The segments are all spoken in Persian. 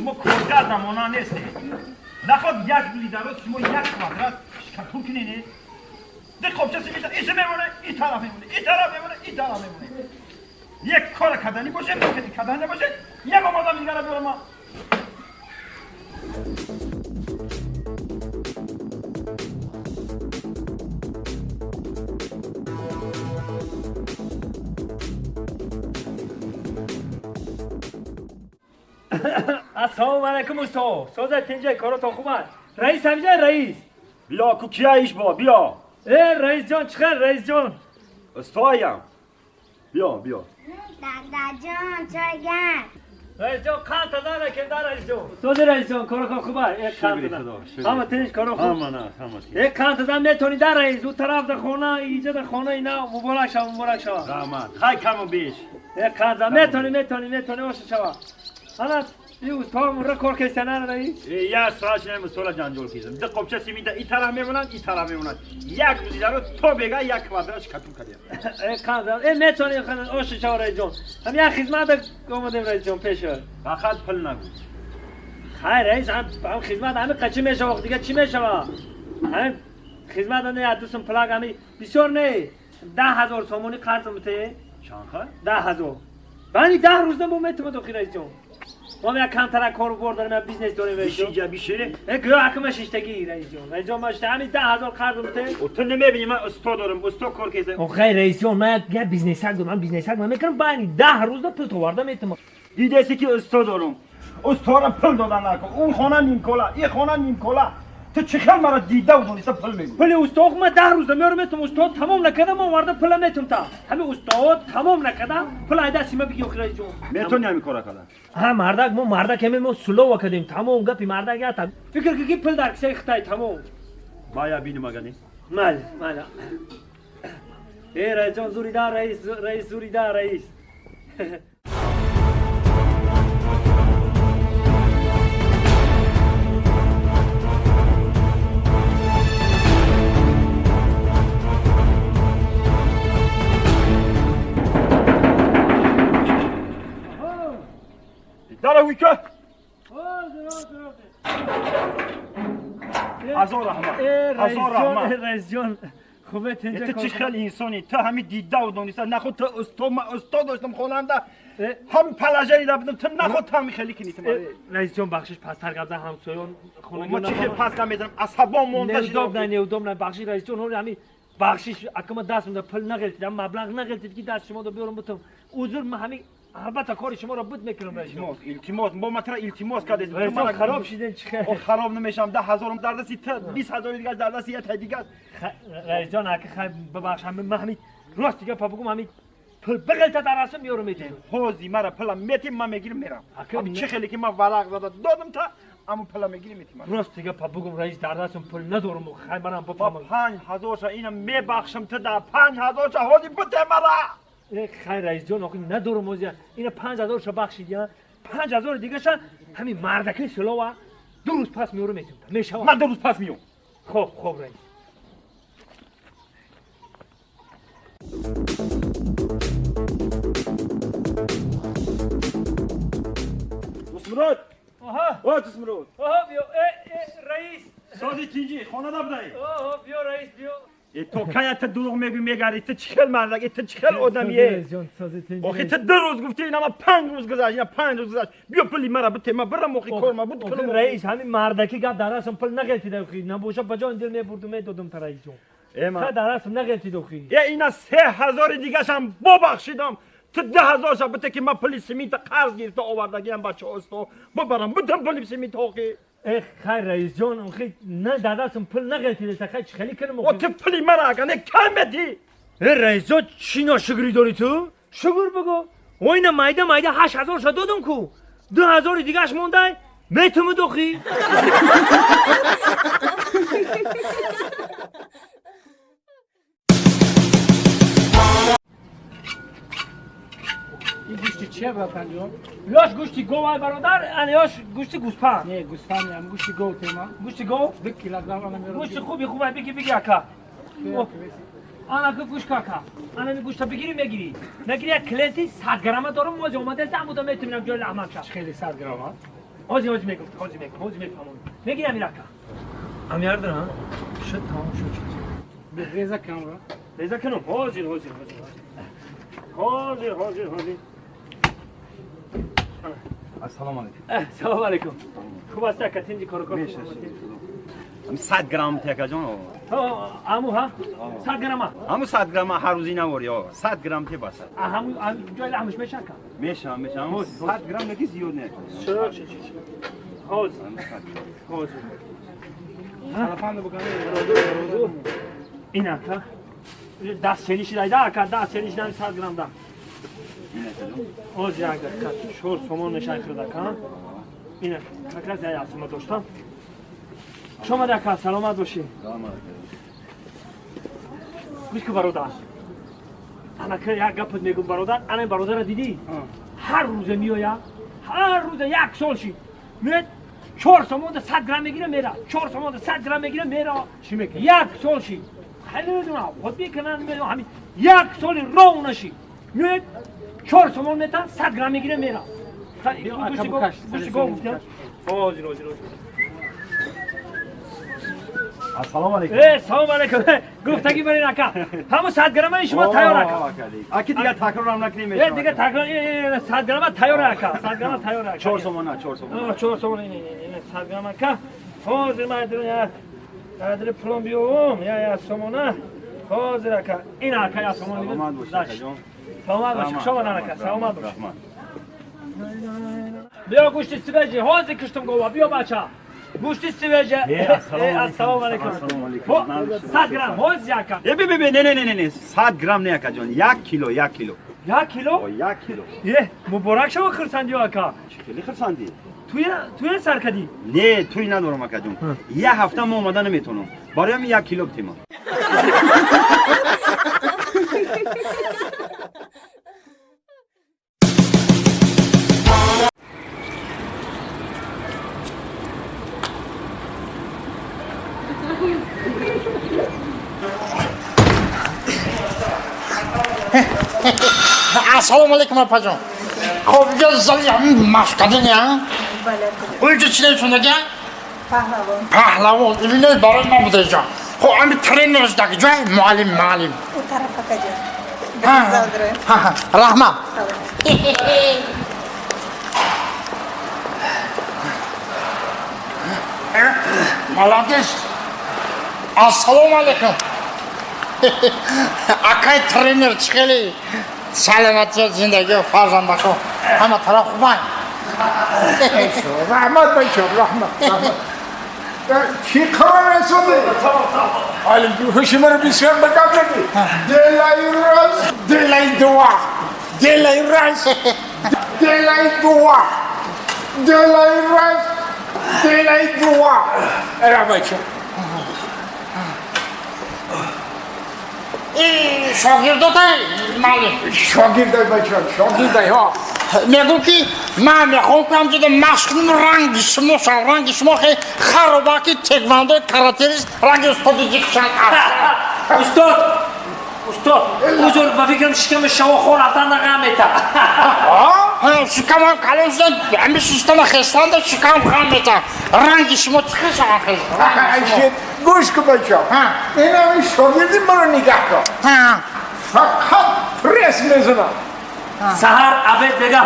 شما کارگر زمانا نیستی نخواد یک بلی درست شما یک کوادرات شکتون کنینی ده خب چه سمیده ایسه میمونه این طرف میمونه این طرف میمونه این طرف میمونه یک کار کدنی باشه کدنی باشه یک آمادم دیگر رو بیارم ما السلام علیکم استاد سازت اینجا کارو تا خوب است رئیس همینجا رئیس بیا کوکیا ایش با بیا رئیس جان چخیر رئیس جان استایم بیا دادا جان چای گرم رئیس جان قند تازه نکنده رئیس جان استاد رئیس جان کارو خوب است یک قند همه تنش کارو خوب یک قند تازه میتونی در رئیس اون طرف در خانه ایجاد خانه اینا مبارک شو رحمت خیلی کم و بیش یک قند میتونی باشه شوا انا این استاد را کار کردن رئیس یا سراش مسئول جنجال کیزم ده قبچه سیمیده این طرف میمونن این طرف میمونن یک روزی رو تو بگه یک کوادرات شکتون کردیم قند میتونی خانه آش شوا رئیس جان هم یک خدمت اومدیم رئیس جان پیش فقط پل نگو خیر رئیس هم خدمت همه قچی میشه وقت دیگه چی میشه هم خدمت نه دوستم پلاگ همی بسیار نه 10,000 سومونی قرض میته چند 10,000 بانی 10 روز نمو میتونم تو رئیس جان ما یک کمتر کارو برداریم یا بیزنس داریم رئیس جان بیشتره گراه حکم ششتگی رئیس جان رئیس جان ماشته همین 10,000 قرض میته و تو نمیبینی من استاد دارم استاد کار کیزم خیر رئیس جان من یک بیزنس دارم من بیزنس میکنم بانی 10 روز پول تو وارد میتونم دیدی که استاد دارم استاد را پل دادن نکن اون خانه نیم کلا این خانه نیم کلا تو چه خیلی مرا دیده و دونیسته پل میگو پل استاد ما 10 روز میارم میتونم استاد تمام نکردم ما وارد پل میتونم تا همین استاد تمام نکردم پل دستی ما بگی رئیس جان میتونی همین کارا کردن ها مردک ما سلو وکدیم تمام گپی مردک یا تا فکر کی پل در کسی خدای تمام بایا بینیم مگنی مال رئیس جان زوری دار رئیس زوری دار رئیس داره ویکه هزار رحمت رئیس جان خوبه اینجا تو چه خیلی انسانی تو همین دیده و دونیسته نخود تو استاد داشتم خواننده هم پلاژری دادم تو نخود تو همین خیلی کنی تو رئیس جان بخشش پستر گرده همسایون خونگی ما چه خیلی پس نمیدونم عصبان منتشر نیودم نه بخشی رئیس جان همین بخشش اکم دست میده پل نگرفتم مبلغ نگرفتید که دست شما رو بیارم بتم حضور ما همین البته کار شما رو بود میکنم رئیس جان التماس با متر التماس کردید رئیس جان خراب شدین چه خراب نمیشم 10,000 در دستی 20,000 دیگه در دستی یه دیگه رئیس جان اگه خیر ببخش من همین راست دیگه بگم همین پل بغل تا درس میارم میتم حوزی مرا پلم میتیم من میگیرم میرم همین چه خیلی که من ورق دادم تا اما پلم میگیرم میتیم راست دیگه بگم رئیس در دستم پل ندارم خیر منم بفهمم 5,000 تا اینم میبخشم تو در 5,000 تا حوزی بده مرا خیر رئیس جان آخه ندارم موزه اینا 5,000 شو بخشید یا 5,000 دیگه شن همین مردکی سلوا 2 روز پس میارم میتم میشه من 2 روز پس میام خوب رئیس مراد آها مراد بیا رئیس سازی تیجی خانه نبودی بیا رئیس بیا تو کایت دروغ میگی تو چیکار مردی تو چیکار آدمیه آخه تو 2 روز گفتی اینا 5 روز گذشت اینا 5 روز گذشت بیا پلی مرا بده ما برم موقع کار ما بود کنم رئیس همین مردکی گپ دراسم پل نگرفتید خو نباشه بجان دل میبردم میدادم تا رئیس جون تا دراسم نگرفتید خو اینا 3,000 دیگه هم ببخشیدم تو 10,000 شب بده که من پلی سیمینت قرض گرفته آوردگیم بچه استو ببرم بدم پلی سیمینت آخه خیر رئیس جان آخه نه داداسم پل نگرفتید تا خیلی کنم و تو پلی مرا اگه کم بدی رئیس جان چی ناشکری داری تو شکر بگو و اینا مایده 8,000 شد دادم کو 2,000 دیگه اش مونده میتونم دوخی این گوشتی چیه براتن جان؟ یاش گوشتی گوه برادر انیاش گوشتی گوسپند نه گوسفندی هم گوشتی گو تیما گوشتی گو بکی لگام انا میرم گوشتی خوبه بگی اکا آنا که گوش کاکا آنا می گوشتا بگیری میگیری یک کلنتی 100 گرم دارم موز اومده دم بودم میتونم جای احمد شد خیلی 100 گرم ها حاجی میگم حاجی میفهمم میگی امیر اکا امیر دارم شد تمام شد ریزه کامرا ریزه کنم حاجی السلام علیکم. سلام علیکم خوب است که تینجی کار میشه. 100 گرم تکه جان. همو ها 100 گرم همون 100 گرم هر روزی نواری ها. 100 گرم تی بس. همو جای همش میشه که میشه. 100 گرم نگی زیاد نه. چه حاجی تلفن بکنه این اکا دست چنیشی دایده اکا دست چنیشی دایده 100 گرم ده حاجی اگر که شور سامان نشان کرده که این اکا زیادی اصلا داشتم شما دکا سلامت باشی گوش که برادر انا که یک گپت میگم برادر انا برادر را دیدی هر روز میآید هر روز یک سال شی میاد 4 سامان 100 گرم میگیره میره 4 سامان 100 گرم میگیره میره چی میکنه؟ یک سال شی خیلی میدونم خود میکنن میدونم همین یک سال راه نشی میاد 4 سامان میتن 100 گرم میگیره میره گوشتی گفتم حاضر السلام علیکم. سلام علیکم گفتگی برین اکا همون 100 گرم شما تیار اکا اکی دیگه تکرار هم نکنیم. دیگه تکرار 100 گرم تیار اکا 100 گرم تیار اکا 4 سومن 4 این 100 گرم اکا حاضر ما در پلم بیوم یا سومونه حاضر اکا این اکا یا سومون سلامت باشی جان. سلامت باشی شما اکا سلامت باشی بیا گوشت سیویجی حاضر کشتم گوا بیا بچه گوشت سیویجی السلام علیکم 100 گرم حاضر اکا نه 100 گرم نه اکا جان 1 کیلو 1 کیلو 1 کیلو 1 کیلو مبارک شما خرسندی اکا چطوری خرسندی؟ توی سر کدی نه توی ندارم اکا جان یه هفته ما اومدن نمیتونم برایم 1 کیلو بتیم Assalomu alaykum opajon. Xo'p, yozsang ham mashqading ya? O'yinchi chiday shundaga? Pahlavon. Ilmiy borayman budajon. Xo'p, endi trenerimizdagi joy muallim. U tarafa joy. Ha, rahmat. Молодец. Assalomu alaykum. Akay trener chiqali. Salomatga zindagi farzandako. Hamma taraf qubay. Rahmat bacham, rahmat. Chi kar esodi? Alim hoshimar bisam bagabdi. Delay ras, delay dua. Delay ras. Delay dua. Delay ras. Delay dua. Era bacham. Shogirdotay, معلم. Shogirdday bacham, shogirdday ha. میگم که من میخوام که مشق رنگ شما خیلی خرابه که تکواندو کاراتریست رنگ استادی کشان استاد اوزون با فکرم شکم شما خور رفتن نقم میتا شکم هم کلم شدن همه سیستم خستان ده شکم خم میتا رنگ شما چکه شما خیلی گوش که بچم این همین شاگردی مرا نگاه کن فقط پرس میزنم سهر عبد بگه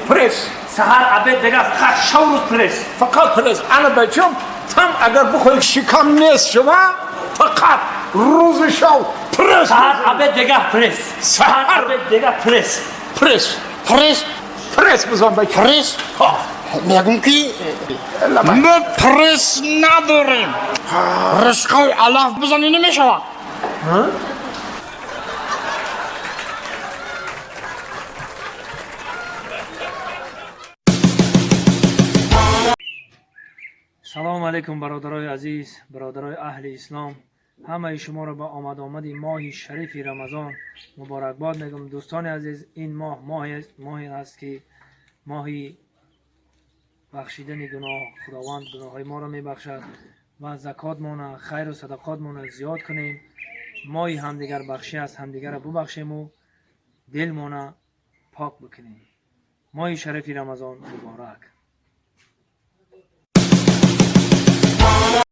پرس سهر عبد بگه فقط شورز پرس فقط پرس انا بچم تم اگر بخوری شکم نیست شما فقط روز شو پرس سهر عبد بگه پرس سهر عبد بگه پرس بزن بچم پرس میگم که ما پرس نداریم رشقای علاف بزنی نمیشه سلام علیکم برادرای عزیز برادرای اهل اسلام همه شما را با آمد ماه شریف رمضان مبارکباد میگم دوستان عزیز این ماهی است که ماهی بخشیدن گناه خداوند گناههای ما را میبخشد و زکات مون خیر و صدقات مون زیاد کنیم ماهی همدیگر بخشی است همدیگر را ببخشیم و دل مون پاک بکنیم ماه شریف رمضان مبارک